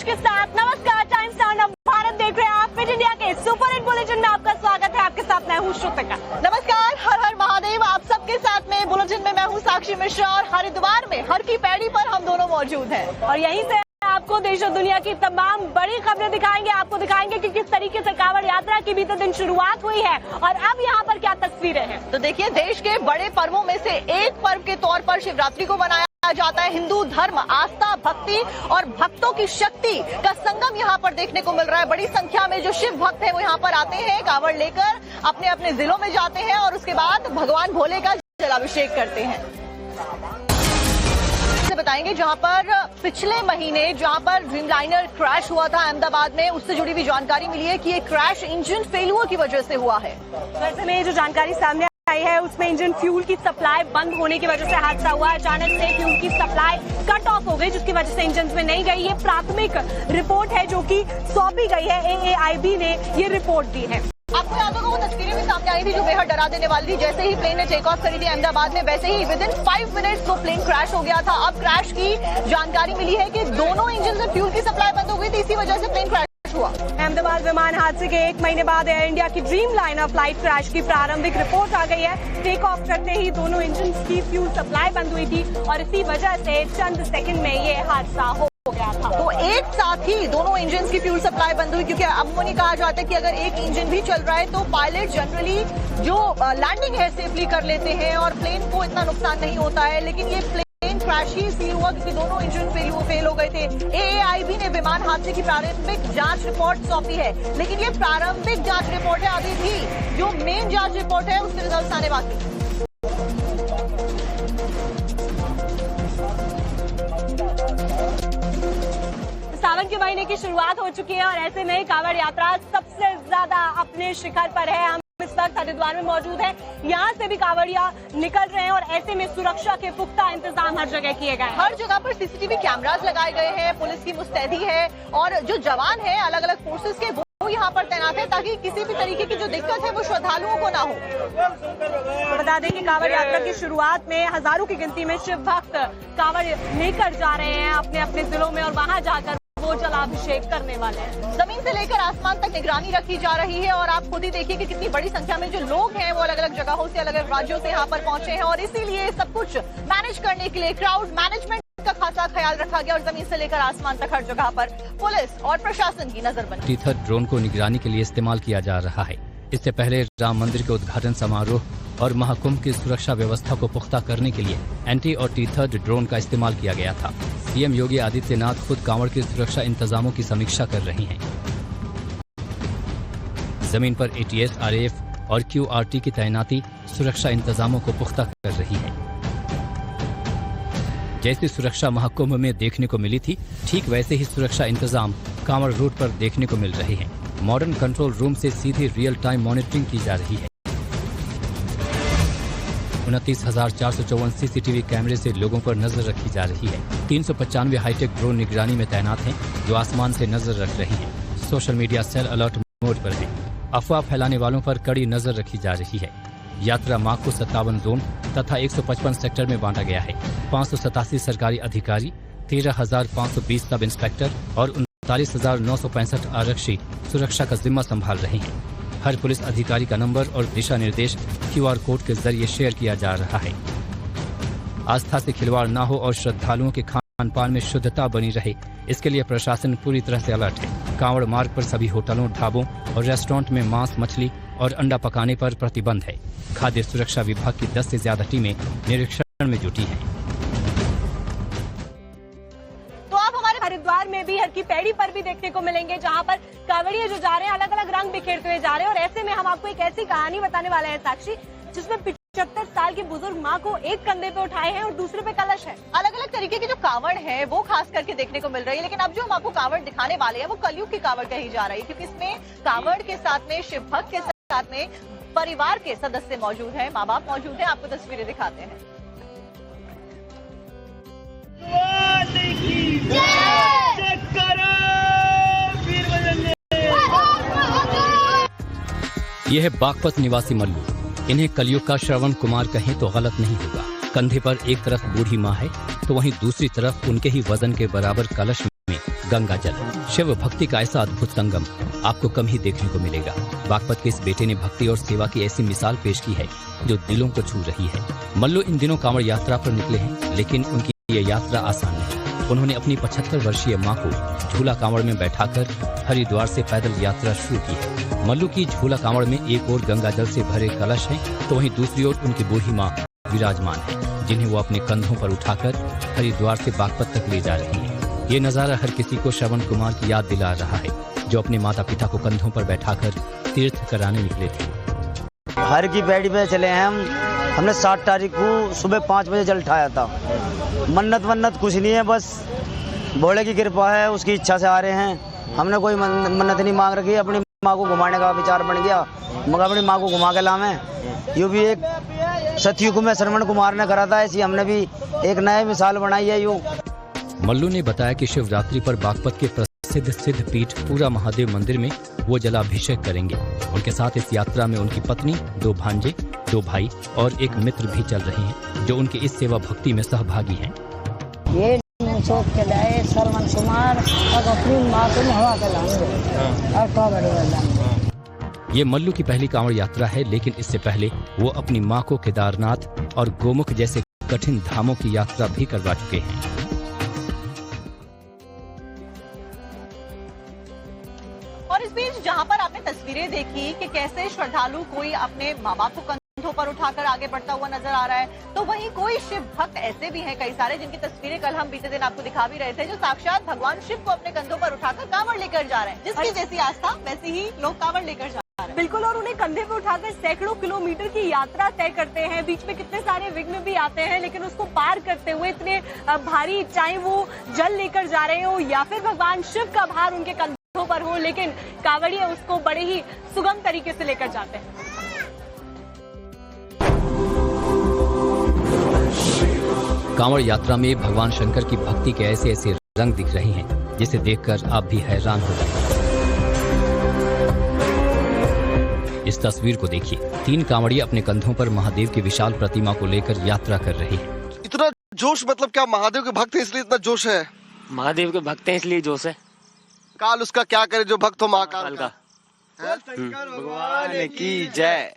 के साथ नमस्कार, टाइम्स नाउ भारत देख रहे हैं आप। फिट इंडिया के सुपर हिट बुलेटिन में आपका स्वागत है। आपके साथ मैं हूँ श्रुतिका। नमस्कार, हर हर महादेव। आप सबके साथ में बुलेटिन में मैं हूँ साक्षी मिश्रा और हरिद्वार में हर की पैड़ी पर हम दोनों मौजूद हैं और यहीं से आपको देश और दुनिया की तमाम बड़ी खबरें दिखाएंगे। आपको दिखाएंगे कि किस तरीके से कांवड़ यात्रा की बीते दिन शुरुआत हुई है और अब यहाँ पर क्या तस्वीरें हैं। तो देखिए, देश के बड़े पर्वों में से एक पर्व के तौर पर शिवरात्रि को मनाया जाता है। हिंदू धर्म, आस्था, भक्ति और भक्तों की शक्ति का संगम यहाँ पर देखने को मिल रहा है। बड़ी संख्या में जो शिव भक्त हैं वो यहाँ पर आते हैं, कांवड़ लेकर अपने अपने जिलों में जाते हैं और उसके बाद भगवान भोले का जलाभिषेक करते हैं। बताएंगे जहां पर पिछले महीने जहां पर ड्रीमलाइनर क्रैश हुआ था अहमदाबाद में, उससे जुड़ी हुई जानकारी मिली है कि ये क्रैश इंजन फेलियर की वजह से हुआ है। वैसे में जो जानकारी सामने आई है उसमें इंजन फ्यूल की सप्लाई बंद होने की वजह से हादसा हुआ। अचानक से फ्यूल की सप्लाई कट ऑफ हो गई जिसकी वजह से इंजन में नहीं गई। ये प्राथमिक रिपोर्ट है जो कि सौंपी गई है। AAIB ने ये रिपोर्ट दी है। आपको याद होगा वो तस्वीरें भी सामने आई थी जो बेहद डरा देने वाली थी। जैसे ही प्लेन ने टेक ऑफ करी थी अहमदाबाद में, वैसे ही विदिन 5 मिनट्स वो प्लेन क्रैश हो गया था। अब क्रैश की जानकारी मिली है कि दोनों इंजन से फ्यूल की सप्लाई बंद हो गई थी, इसी वजह से प्लेन क्रैश हुआ। अहमदाबाद विमान हादसे के 1 महीने बाद एयर इंडिया की ड्रीमलाइनर फ्लाइट क्रैश की प्रारंभिक रिपोर्ट आ गई है। टेक ऑफ करते ही दोनों इंजन की फ्यूल सप्लाई बंद हुई थी और इसी वजह से चंद सेकंड में ये हादसा हो गया था। तो एक साथ ही दोनों इंजन की फ्यूल सप्लाई बंद हुई, क्योंकि अमूमन कहा जाता है कि अगर एक इंजन भी चल रहा है तो पायलट जनरली जो लैंडिंग है सेफली कर लेते हैं और प्लेन को इतना नुकसान नहीं होता है। लेकिन ये प्लेन क्रैश ही इसलिए हुआ क्योंकि दोनों इंजन फेल हो गए थे। AAIB ने विमान हादसे की प्रारंभिक जांच रिपोर्ट सौंपी है, लेकिन ये प्रारंभिक जांच रिपोर्ट है। अभी भी जो मेन जांच रिपोर्ट है उसके रिजल्ट आने बाकी है। सावन के महीने की शुरुआत हो चुकी है और ऐसे में कांवड़ यात्रा सबसे ज्यादा अपने शिखर पर है। हम इस वक्त हरिद्वार में मौजूद हैं। यहाँ से भी कांवड़िया निकल रहे हैं और ऐसे में सुरक्षा के पुख्ता इंतजाम हर जगह किए गए। हर जगह पर CCTV कैमरास लगाए गए हैं, पुलिस की मुस्तैदी है और जो जवान है अलग अलग फोर्सेस के वो यहाँ पर तैनात है ताकि किसी भी तरीके की जो दिक्कत है वो श्रद्धालुओं को ना हो। तो बता दें कि कांवड़ यात्रा की शुरुआत में हजारों की गिनती में शिव भक्त कांवड़ लेकर जा रहे हैं अपने अपने जिलों में और वहाँ जाकर वो जलाभिषेक करने वाले हैं। जमीन से लेकर आसमान तक निगरानी रखी जा रही है और आप खुद ही देखिए कि कितनी बड़ी संख्या में जो लोग हैं वो अलग अलग जगहों से, अलग अलग राज्यों से यहाँ पर पहुंचे हैं और इसीलिए सब कुछ मैनेज करने के लिए क्राउड मैनेजमेंट का खासा ख्याल रखा गया और जमीन से लेकर आसमान तक हर जगह पर पुलिस और प्रशासन की नजर बनी। टीथर ड्रोन को निगरानी के लिए इस्तेमाल किया जा रहा है। इससे पहले राम मंदिर के उद्घाटन समारोह और महाकुंभ की सुरक्षा व्यवस्था को पुख्ता करने के लिए एंटी और टीथर ड्रोन का इस्तेमाल किया गया था। सीएम योगी आदित्यनाथ खुद कांवड़ के सुरक्षा इंतजामों की समीक्षा कर रहे हैं। जमीन पर ATS, RAF और QRT की तैनाती सुरक्षा इंतजामों को पुख्ता कर रही है। जैसी सुरक्षा महाकुंभ में देखने को मिली थी, ठीक वैसे ही सुरक्षा इंतजाम कांवड़ रूट पर देखने को मिल रहे हैं। मॉडर्न कंट्रोल रूम से सीधी रियल टाइम मॉनिटरिंग की जा रही है। 29,454 CCTV कैमरे से लोगों पर नजर रखी जा रही है। 395 हाईटेक ड्रोन निगरानी में तैनात हैं जो आसमान से नजर रख रहे हैं। Social media cell alert mode पर है। अफवाह फैलाने वालों पर कड़ी नजर रखी जा रही है। यात्रा मार्ग को 57 जोन तथा 155 सेक्टर में बांटा गया है। 587 सरकारी अधिकारी, 13,520 सब इंस्पेक्टर और 39,965 आरक्षी सुरक्षा का जिम्मा संभाल रहे हैं। हर पुलिस अधिकारी का नंबर और दिशा निर्देश QR कोड के जरिए शेयर किया जा रहा है। आस्था से खिलवाड़ न हो और श्रद्धालुओं के खान पान में शुद्धता बनी रहे, इसके लिए प्रशासन पूरी तरह से अलर्ट है। कांवड़ मार्ग पर सभी होटलों, ढाबों और रेस्टोरेंट में मांस, मछली और अंडा पकाने पर प्रतिबंध है। खाद्य सुरक्षा विभाग की 10 से ज्यादा टीमें निरीक्षण में जुटी हैं। हरिद्वार में भी हर की पैड़ी पर भी देखने को मिलेंगे जहां पर कांवड़िए जो जा रहे हैं अलग अलग रंग बिखेरते हुए जा रहे हैं और ऐसे में हम आपको एक ऐसी कहानी बताने वाले हैं साक्षी, जिसमें 75 साल की बुजुर्ग माँ को एक कंधे पे उठाए हैं और दूसरे पे कलश है। अलग अलग तरीके की जो कांवड़ है वो खास करके देखने को मिल रही है, लेकिन अब जो हम आपको कांवड़ दिखाने वाले हैं वो कलयुग की कांवड़ कही जा रही है, क्योंकि इसमें कांवड़ के साथ में शिव भक्त के साथ में परिवार के सदस्य मौजूद है, माँ बाप मौजूद है। आपको तस्वीरें दिखाते हैं। यह है बागपत निवासी मल्लू। इन्हें कलयुग का श्रवण कुमार कहें तो गलत नहीं होगा। कंधे पर एक तरफ बूढ़ी माँ है तो वहीं दूसरी तरफ उनके ही वजन के बराबर कलश में गंगा जल। शिव भक्ति का ऐसा अद्भुत संगम आपको कम ही देखने को मिलेगा। बागपत के इस बेटे ने भक्ति और सेवा की ऐसी मिसाल पेश की है जो दिलों को छू रही है। मल्लू इन दिनों कांवड़ यात्रा पर निकले हैं, लेकिन उनकी ये यात्रा आसान नहीं। उन्होंने अपनी 75 वर्षीय मां को झूला कांवड़ में बैठाकर हरिद्वार से पैदल यात्रा शुरू की है। मल्लू की झूला कांवड़ में एक ओर गंगा जल से भरे कलश है, तो वहीं दूसरी ओर उनकी बूढ़ी मां विराजमान है, जिन्हें वो अपने कंधों पर उठाकर हरिद्वार से बागपत तक ले जा रही है। ये नजारा हर किसी को श्रवण कुमार की याद दिला रहा है, जो अपने माता पिता को कंधों पर बैठाकर तीर्थ कराने निकले थे। हर की पैड़ी पे चले हैं हमने 7 तारीख को सुबह 5 बजे जल उठाया था। मन्नत कुछ नहीं है, बस भोले की कृपा है, उसकी इच्छा से आ रहे हैं। हमने कोई मन्नत नहीं मांग रखी, अपनी माँ को घुमाने का विचार बन गया, मगर अपनी माँ को घुमा के लावे। यूँ भी एक सतयुग में श्रवण कुमार ने करा था, ऐसी हमने भी एक नई मिसाल बनाई है। यूँ मल्लू ने बताया कि शिवरात्रि पर बागपत के प्रसिद्ध सिद्ध पीठ पूरा महादेव मंदिर में वो जलाभिषेक करेंगे। उनके साथ इस यात्रा में उनकी पत्नी, 2 भांजे, 2 भाई और एक मित्र भी चल रहे हैं, जो उनकी इस सेवा भक्ति में सहभागी हैं। ये सोच के लाए श्रवण कुमार और अपनी माँ को नहवा के लाएंगे और कांवड़ वाला। ये मल्लू की पहली कांवड़ यात्रा है, लेकिन इससे पहले वो अपनी माँ को केदारनाथ और गोमुख जैसे कठिन धामों की यात्रा भी करवा चुके हैं। और इस बीच जहां पर आपने तस्वीरें देखी कि कैसे श्रद्धालु कोई अपने माँ बाप को कंधों पर उठाकर आगे बढ़ता हुआ नजर आ रहा है, तो वहीं कोई शिव भक्त ऐसे भी हैं कई सारे, जिनकी तस्वीरें कल हम बीते दिन आपको दिखा भी रहे थे, जो साक्षात भगवान शिव को अपने कंधों पर उठाकर कांवड़ लेकर जा रहे हैं। जिसकी जैसी आस्था वैसे ही लोग कांवड़ लेकर जा रहे हैं। बिल्कुल, और उन्हें कंधे पे उठाकर सैकड़ों किलोमीटर की यात्रा तय करते हैं। बीच में कितने सारे विघ्न भी आते हैं, लेकिन उसको पार करते हुए इतने भारी, चाहे वो जल लेकर जा रहे हो या फिर भगवान शिव का भार उनके कंधों पर हो, लेकिन कांवड़िए उसको बड़े ही सुगम तरीके से लेकर जाते हैं। कांवड़ यात्रा में भगवान शंकर की भक्ति के ऐसे ऐसे रंग दिख रहे हैं, जिसे देखकर आप भी हैरान हो जाएंगे। इस तस्वीर को देखिए, 3 कांवड़िए अपने कंधों पर महादेव की विशाल प्रतिमा को लेकर यात्रा कर रहे हैं। इतना जोश, मतलब क्या महादेव के भक्त हैं इसलिए इतना जोश है? महादेव के भक्त हैं इसलिए जोश है। काल उसका क्या करे जो भक्त हो महाकाल का। भगवान की जय।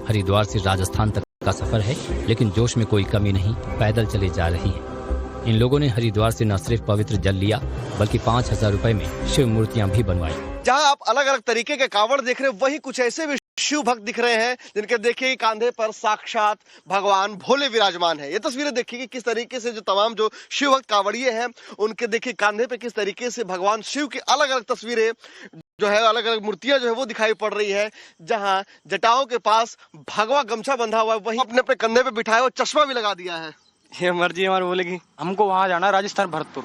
हरिद्वार से राजस्थान तक का सफर है, लेकिन जोश में कोई कमी नहीं, पैदल चले जा रही हैं। इन लोगों ने हरिद्वार से न सिर्फ पवित्र जल लिया, बल्कि 5000 रुपए में शिव मूर्तियां भी बनवाई। जहाँ आप अलग अलग तरीके के कांवड़ देख रहे हैं, वही कुछ ऐसे भी शिव भक्त दिख रहे हैं जिनके देखिए कांधे पर साक्षात भगवान भोले विराजमान है। ये तस्वीरें देखिए कि किस तरीके से जो तमाम जो शिव भक्त कांवड़िए हैं, उनके देखिए कांधे पे किस तरीके से भगवान शिव की अलग अलग तस्वीरें जो है, अलग अलग मूर्तियां जो है वो दिखाई पड़ रही है। जहां जटाओं के पास भगवा गमछा बंधा हुआ है, वही अपने अपने कंधे पे बिठाया और चश्मा भी लगा दिया है। ये मर्जी हमारी बोलेगी, हमको वहाँ जाना है राजस्थान भरतपुर।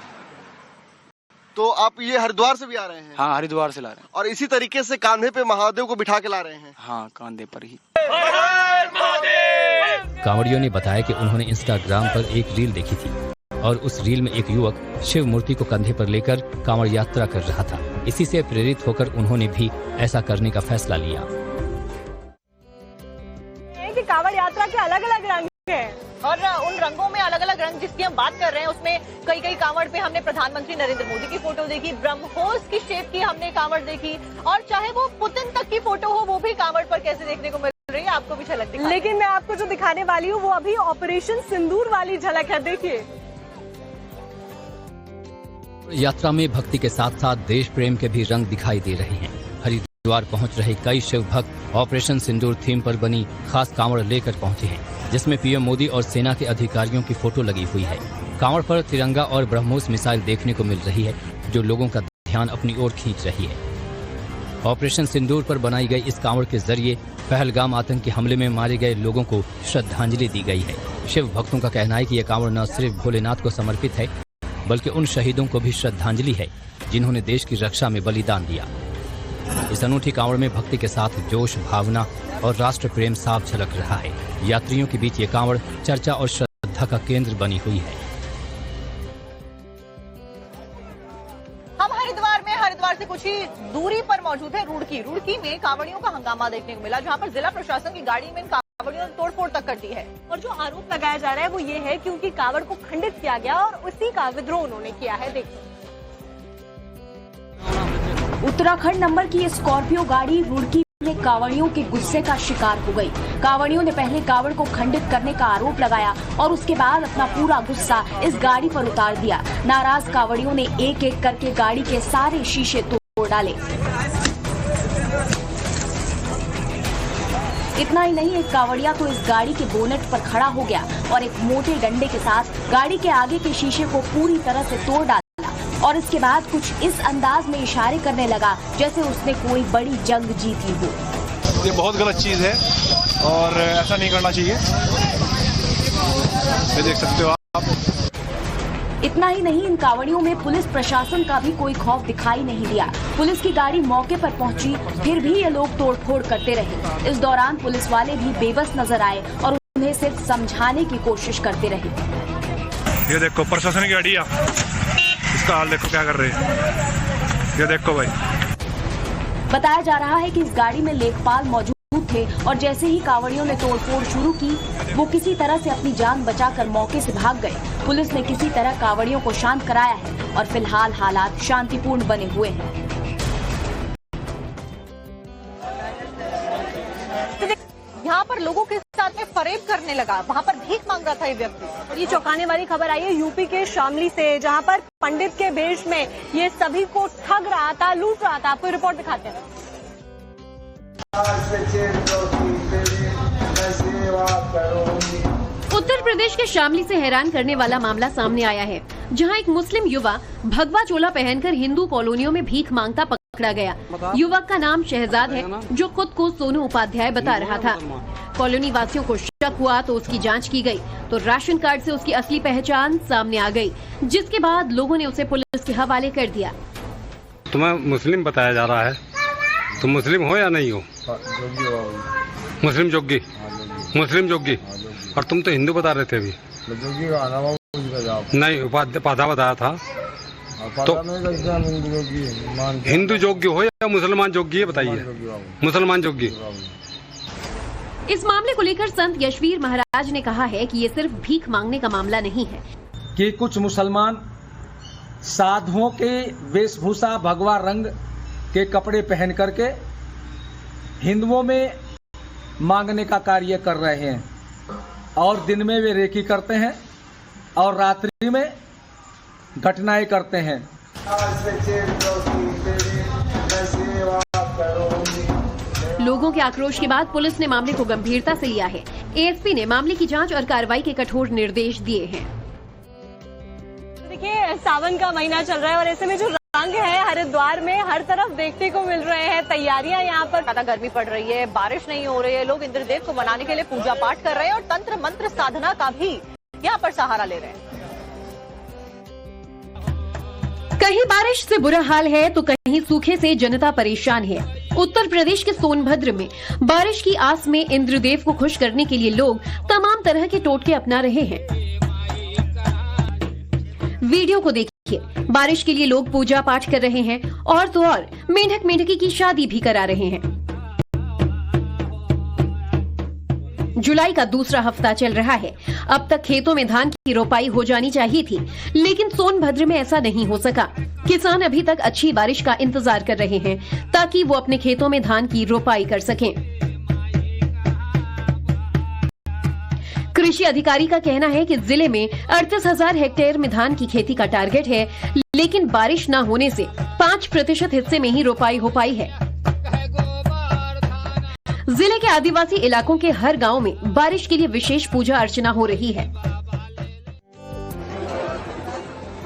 तो आप ये हरिद्वार से भी आ रहे हैं? हाँ, हरिद्वार से ला रहे हैं। और इसी तरीके से कांधे पे महादेव को बिठा के ला रहे हैं? हाँ, कांधे पर ही। कांवड़ियों ने बताया कि उन्होंने इंस्टाग्राम पर एक रील देखी थी और उस रील में एक युवक शिव मूर्ति को कंधे पर लेकर कांवड़ यात्रा कर रहा था। इसी से प्रेरित होकर उन्होंने भी ऐसा करने का फैसला लिया। कि कांवड़ यात्रा के अलग अलग रंग हैं, और उन रंगों में अलग अलग रंग जिसकी हम बात कर रहे हैं, उसमें कई कांवड़ पे हमने प्रधानमंत्री नरेंद्र मोदी की फोटो देखी, ब्रह्मोस की शेप की हमने कांवड़ देखी, और चाहे वो पुतिन तक की फोटो हो, वो भी कांवड़ पर कैसे देखने को मिल रही है, आपको भी झलक दिखाई। लेकिन मैं आपको जो दिखाने वाली हूँ वो अभी ऑपरेशन सिंदूर वाली झलक है। देखिए, यात्रा में भक्ति के साथ साथ देश प्रेम के भी रंग दिखाई दे रहे हैं। हरिद्वार पहुंच रहे कई शिव भक्त ऑपरेशन सिंदूर थीम पर बनी खास कांवड़ लेकर पहुंचे हैं, जिसमें पीएम मोदी और सेना के अधिकारियों की फोटो लगी हुई है। कांवड़ पर तिरंगा और ब्रह्मोस मिसाइल देखने को मिल रही है, जो लोगों का ध्यान अपनी ओर खींच रही है। ऑपरेशन सिंदूर पर बनाई गई इस कांवड़ के जरिए पहलगाम आतंकी हमले में मारे गए लोगों को श्रद्धांजलि दी गई है। शिव भक्तों का कहना है कि यह कांवड़ न सिर्फ भोलेनाथ को समर्पित है, बल्कि उन शहीदों को भी श्रद्धांजलि है जिन्होंने देश की रक्षा में बलिदान दिया। इस अनूठी कांवड़ में भक्ति के साथ जोश, भावना और राष्ट्र प्रेम साफ झलक रहा है। यात्रियों के बीच ये कांवड़ चर्चा और श्रद्धा का केंद्र बनी हुई है। हम हरिद्वार से कुछ ही दूरी पर मौजूद है रुड़की में कांवड़ियों का हंगामा देखने को मिला, जहां पर जिला प्रशासन की गाड़ी में कांवड़ियों ने तोड़फोड़ तक कर दी है। और जो आरोप लगाया जा रहा है वो ये है कि उनकी कांवड़ को खंडित किया गया और उसी का विद्रोह उन्होंने किया है। देखिए, उत्तराखंड नंबर की ये स्कॉर्पियो गाड़ी रुड़की में कांवड़ियों के गुस्से का शिकार हो गई। कांवड़ियों ने पहले कांवड़ को खंडित करने का आरोप लगाया और उसके बाद अपना पूरा गुस्सा इस गाड़ी पर उतार दिया। नाराज कांवड़ियों ने एक एक करके गाड़ी के सारे शीशे तोड़ डाले। इतना ही नहीं, एक कांवड़िया तो इस गाड़ी के बोनेट पर खड़ा हो गया और एक मोटे डंडे के साथ गाड़ी के आगे के शीशे को पूरी तरह से तोड़ डाला और इसके बाद कुछ इस अंदाज में इशारे करने लगा जैसे उसने कोई बड़ी जंग जीत ली हो। ये बहुत गलत चीज है और ऐसा नहीं करना चाहिए। ये देख सकते हो आप। इतना ही नहीं, इन कांवड़ियों में पुलिस प्रशासन का भी कोई खौफ दिखाई नहीं दिया। पुलिस की गाड़ी मौके पर पहुंची, फिर भी ये लोग तोड़फोड़ करते रहे। इस दौरान पुलिस वाले भी बेबस नजर आए और उन्हें सिर्फ समझाने की कोशिश करते रहे। ये देखो प्रशासन की गाड़ी, इसका हाल देखो क्या कर रहे हैं। ये देखो भाई। बताया जा रहा है कि इस गाड़ी में लेखपाल मौजूद थे और जैसे ही कांवड़ियों ने तोड़फोड़ शुरू की, वो किसी तरह से अपनी जान बचाकर मौके से भाग गए। पुलिस ने किसी तरह कांवड़ियों को शांत कराया है और फिलहाल हालात शांतिपूर्ण बने हुए हैं। यहाँ पर लोगों के साथ में फरेब करने लगा, वहाँ पर भीख मांग रहा था ये व्यक्ति। और ये चौंकाने वाली खबर आई है यूपी के शामली से, जहाँ पर पंडित के वेश में ये सभी को ठग रहा था, लूट रहा था। आपको रिपोर्ट दिखाते हैं। उत्तर प्रदेश के शामली से हैरान करने वाला मामला सामने आया है, जहां एक मुस्लिम युवा भगवा चोला पहनकर हिंदू कॉलोनियों में भीख मांगता पकड़ा गया। युवक का नाम शहजाद है, जो खुद को सोनू उपाध्याय बता रहा था। कॉलोनी वासियों को शक हुआ तो उसकी जांच की गई, तो राशन कार्ड से उसकी असली पहचान सामने आ गई, जिसके बाद लोगों ने उसे पुलिस के हवाले कर दिया। तुम्हें मुस्लिम बताया जा रहा है, तुम मुस्लिम हो या नहीं हो? मुस्लिम जोगी, मुस्लिम जोगी। और तुम तो हिंदू बता रहे थे अभी। नहीं, उपाध्याय बताया था। तो हिंदू जोगी हो या मुसलमान जोगी है, बताइए। मुसलमान जोगी। इस मामले को लेकर संत यशवीर महाराज ने कहा है कि ये सिर्फ भीख मांगने का मामला नहीं है, कि कुछ मुसलमान साधुओं के वेशभूषा भगवा रंग के कपड़े पहन करके हिंदुओं में मांगने का कार्य कर रहे हैं और दिन में वे रेकी करते हैं और रात्रि में घटनाएं करते हैं। लोगों के आक्रोश के बाद पुलिस ने मामले को गंभीरता से लिया है। एएसपी ने मामले की जांच और कार्रवाई के कठोर निर्देश दिए हैं। देखिए, सावन का महीना चल रहा है और ऐसे में जो रंग है हरिद्वार में हर तरफ देखने को मिल रहे हैं। तैयारियां यहाँ पर, ज्यादा गर्मी पड़ रही है, बारिश नहीं हो रही है, लोग इंद्रदेव को मनाने के लिए पूजा पाठ कर रहे हैं और तंत्र मंत्र साधना का भी यहाँ पर सहारा ले रहे हैं। कहीं बारिश से बुरा हाल है तो कहीं सूखे से जनता परेशान है। उत्तर प्रदेश के सोनभद्र में बारिश की आस में इंद्रदेव को खुश करने के लिए लोग तमाम तरह के टोटके अपना रहे हैं। वीडियो को देखिए, बारिश के लिए लोग पूजा पाठ कर रहे हैं और तो और मेंढक मेंढकी की शादी भी करा रहे हैं। जुलाई का दूसरा हफ्ता चल रहा है। अब तक खेतों में धान की रोपाई हो जानी चाहिए थी, लेकिन सोनभद्र में ऐसा नहीं हो सका। किसान अभी तक अच्छी बारिश का इंतजार कर रहे हैं ताकि वो अपने खेतों में धान की रोपाई कर सकें। कृषि अधिकारी का कहना है कि जिले में 38,000 हेक्टेयर में धान की खेती का टारगेट है, लेकिन बारिश न होने से 5% हिस्से में ही रोपाई हो पाई है। जिले के आदिवासी इलाकों के हर गांव में बारिश के लिए विशेष पूजा अर्चना हो रही है।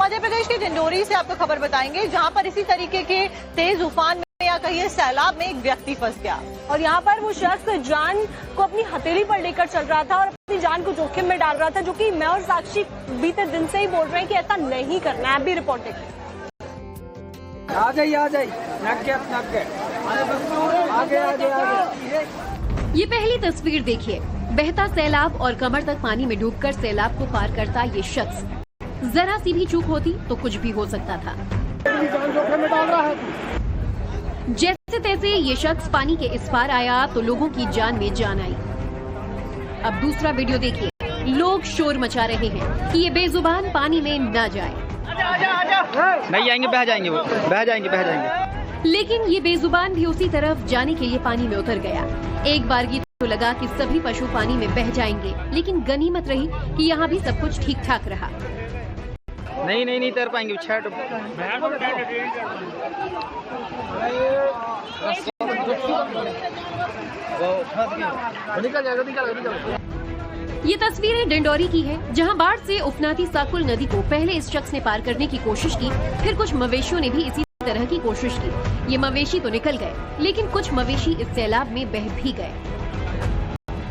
मध्य प्रदेश के डिंडोरी से आपको खबर बताएंगे, जहां पर इसी तरीके के तेज उफान में या कहिए सैलाब में एक व्यक्ति फंस गया और यहाँ पर वो शख्स जान को अपनी हथेली पर लेकर चल रहा था और अपनी जान को जोखिम में डाल रहा था, जो कि मैं और साक्षी बीते दिन से ही बोल रहे हैं कि ऐसा नहीं करना है। अभी रिपोर्ट देखिए। आ जाइए, आ जाइए, ये पहली तस्वीर देखिए। बहता सैलाब और कमर तक पानी में डूबकर सैलाब को पार करता ये शख्स। जरा सी भी चूक होती तो कुछ भी हो सकता था। जैसे तैसे ये शख्स पानी के इस पार आया तो लोगों की जान में जान आई। अब दूसरा वीडियो देखिए। लोग शोर मचा रहे हैं कि ये बेजुबान पानी में न जाए। नहीं जाएंगे, बह जाएंगे, वो बह जाएंगे, बह जाएंगे। लेकिन ये बेजुबान भी उसी तरफ जाने के लिए पानी में उतर गया। एक बारगी तो लगा कि सभी पशु पानी में बह जाएंगे, लेकिन गनीमत रही कि यहाँ भी सब कुछ ठीक ठाक रहा। नहीं तैर पाएंगे। ये तस्वीरें डिंडोरी की है, जहां बाढ़ से उफनाती साकुल नदी को पहले इस शख्स ने पार करने की कोशिश की, फिर कुछ मवेशियों ने भी इसी तरह की कोशिश की। ये मवेशी तो निकल गए, लेकिन कुछ मवेशी इस सैलाब में बह भी गए।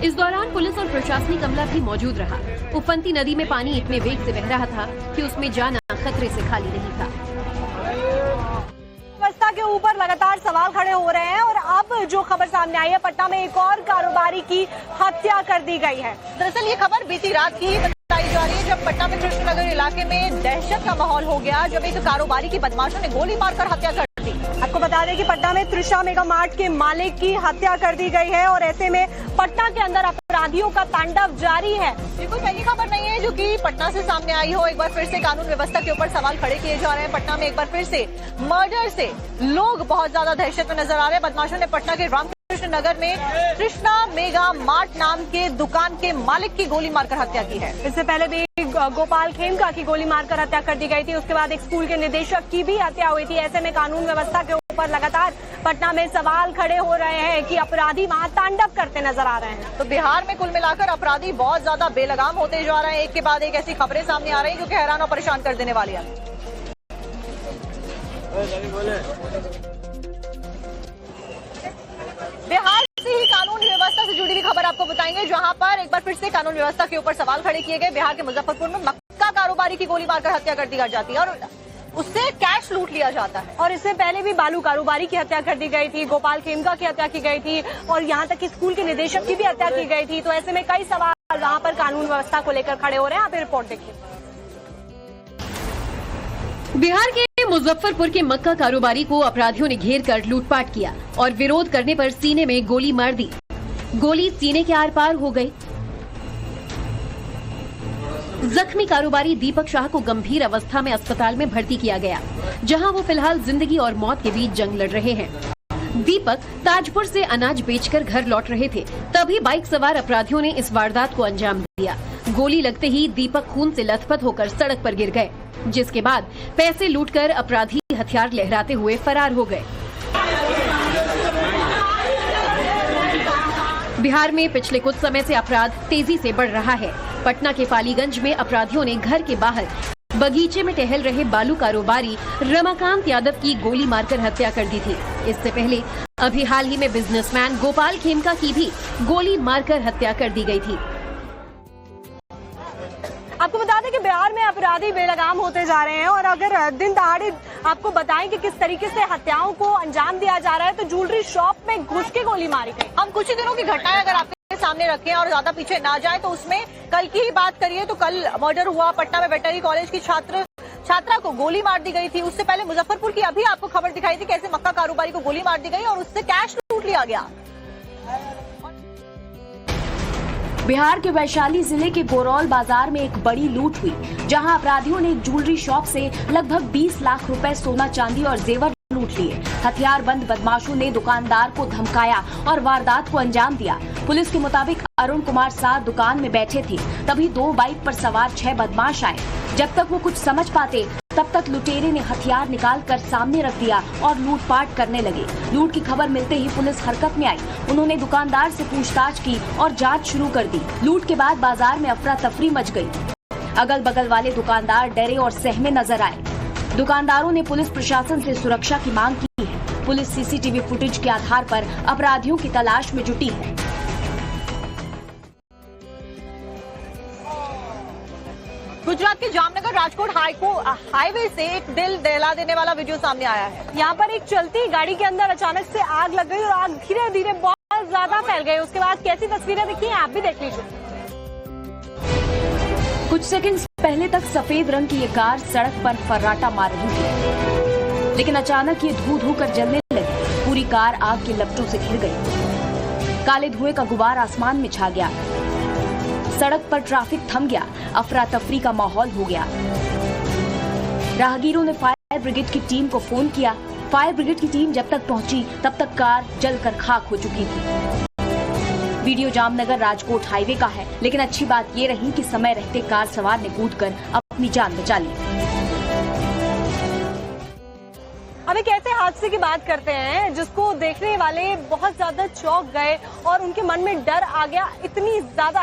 इस दौरान पुलिस और प्रशासनिक अमला भी मौजूद रहा। उफनती नदी में पानी इतने वेग से बह रहा था कि उसमें जाना खतरे से खाली नहीं था। व्यवस्था के ऊपर लगातार सवाल खड़े हो रहे हैं और अब जो खबर सामने आई है, पटना में एक और कारोबारी की हत्या कर दी गई है। दरअसल ये खबर बीती रात की ही बताई जा रही है, जब पटना में कृष्णनगर इलाके में दहशत का माहौल हो गया, जब एक कारोबारी की बदमाशों ने गोली मारकर हत्या कर दी। आपको बता दें कि पटना में त्रिशा मेगा मार्ट के मालिक की हत्या कर दी गई है और ऐसे में पटना के अंदर अपराधियों का तांडव जारी है। बिल्कुल पहली खबर नहीं है जो कि पटना से सामने आई हो। एक बार फिर से कानून व्यवस्था के ऊपर सवाल खड़े किए जा रहे हैं। पटना में एक बार फिर से मर्डर से लोग बहुत ज्यादा दहशत में नजर आ रहे हैं। बदमाशों ने पटना के रामकृष्ण नगर में कृष्णा मेगा मार्ट नाम के दुकान के मालिक की गोली मारकर हत्या की है। इससे पहले भी गोपाल खेमका की गोली मारकर हत्या कर दी गई थी। उसके बाद एक स्कूल के निदेशक की भी हत्या हुई थी। ऐसे में कानून व्यवस्था के ऊपर लगातार पटना में सवाल खड़े हो रहे हैं कि अपराधी वहां तांडव करते नजर आ रहे हैं। तो बिहार में कुल मिलाकर अपराधी बहुत ज्यादा बेलगाम होते जा रहे हैं। एक के बाद एक ऐसी खबरें सामने आ रही हैं जो कि हैरान और परेशान कर देने वाली है। बिहार से ही कानून व्यवस्था से जुड़ी हुई खबर आपको बताएंगे, जहां पर एक बार फिर से कानून व्यवस्था के ऊपर सवाल खड़े किए गए। बिहार के मुजफ्फरपुर में मक्का कारोबारी की गोली मारकर हत्या कर दी जाती है और उससे कैश लूट लिया जाता है। और इससे पहले भी बालू कारोबारी की हत्या कर दी गई थी, गोपाल खेमका की हत्या की गई थी और यहाँ तक कि स्कूल के निदेशक की भी हत्या की गई थी। तो ऐसे में कई सवाल वहाँ पर कानून व्यवस्था को लेकर खड़े हो रहे हैं। आप रिपोर्ट देखिए। बिहार के मुजफ्फरपुर के मक्का कारोबारी को अपराधियों ने घेर कर लूटपाट किया और विरोध करने पर सीने में गोली मार दी। गोली सीने के आर पार हो गई। जख्मी कारोबारी दीपक शाह को गंभीर अवस्था में अस्पताल में भर्ती किया गया, जहां वो फिलहाल जिंदगी और मौत के बीच जंग लड़ रहे हैं। दीपक ताजपुर से अनाज बेचकर घर लौट रहे थे, तभी बाइक सवार अपराधियों ने इस वारदात को अंजाम दिया। गोली लगते ही दीपक खून से लथपथ होकर सड़क पर गिर गए, जिसके बाद पैसे लूटकर अपराधी हथियार लहराते हुए फरार हो गए। बिहार में पिछले कुछ समय से अपराध तेजी से बढ़ रहा है। पटना के पालीगंज में अपराधियों ने घर के बाहर बगीचे में टहल रहे बालू कारोबारी रमाकांत यादव की गोली मारकर हत्या कर दी थी। इससे पहले अभी हाल ही में बिजनेसमैन गोपाल खेमका की भी गोली मारकर हत्या कर दी गई थी। आपको बता दें कि बिहार में अपराधी बेलगाम होते जा रहे हैं और अगर दिन दहाड़े आपको बताएं कि किस तरीके से हत्याओं को अंजाम दिया जा रहा है, तो ज्वेलरी शॉप में घुस के गोली मारी गई। हम कुछ ही दिनों की घटनाएं अगर आपके सामने रखें और ज्यादा पीछे ना जाए तो उसमें कल की ही बात करिए तो कल मर्डर हुआ। पटना में वेटनरी कॉलेज की छात्रा को गोली मार दी गई थी। उससे पहले मुजफ्फरपुर की अभी आपको खबर दिखाई थी कैसे मक्का कारोबारी को गोली मार दी गई और उससे कैश लूट लिया गया। बिहार के वैशाली जिले के गोरौल बाजार में एक बड़ी लूट हुई, जहां अपराधियों ने एक ज्वेलरी शॉप से लगभग 20 लाख रुपए सोना चांदी और जेवर लूट लिए। हथियारबंद बदमाशों ने दुकानदार को धमकाया और वारदात को अंजाम दिया। पुलिस के मुताबिक अरुण कुमार साथ दुकान में बैठे थे, तभी 2 बाइक पर सवार 6 बदमाश आए। जब तक वो कुछ समझ पाते तब तक लुटेरे ने हथियार निकालकर सामने रख दिया और लूटपाट करने लगे। लूट की खबर मिलते ही पुलिस हरकत में आई। उन्होंने दुकानदार से पूछताछ की और जांच शुरू कर दी। लूट के बाद बाजार में अफरा तफरी मच गई। अगल बगल वाले दुकानदार डरे और सहमे नजर आए। दुकानदारों ने पुलिस प्रशासन से सुरक्षा की मांग की है। पुलिस सीसीटीवी फुटेज के आधार पर अपराधियों की तलाश में जुटी है। गुजरात के जामनगर राजकोट हाईवे से एक दिल दहला देने वाला वीडियो सामने आया है। यहाँ पर एक चलती गाड़ी के अंदर अचानक से आग लग गई और आग धीरे धीरे बहुत ज्यादा फैल गई। उसके बाद कैसी तस्वीरें दिखी हैं आप भी देख लीजिए। कुछ सेकंड्स पहले तक सफेद रंग की ये कार सड़क पर फर्राटा मार रही थी, लेकिन अचानक ये धू धू कर जलने लगी। पूरी कार आग की लपटों से घिर गई। काले धुएं का गुबार आसमान में छा गया। सड़क पर ट्रैफिक थम गया। अफरा तफरी का माहौल हो गया। राहगीरों ने फायर ब्रिगेड की टीम को फोन किया। फायर ब्रिगेड की टीम जब तक पहुंची तब तक कार जलकर खाक हो चुकी थी। वीडियो जामनगर राजकोट हाईवे का है, लेकिन अच्छी बात ये रही कि समय रहते कार सवार ने कूदकर अपनी जान बचा ली। अब एक ऐसे हादसे की बात करते हैं जिसको देखने वाले बहुत ज्यादा चौंक गए और उनके मन में डर आ गया। इतनी ज्यादा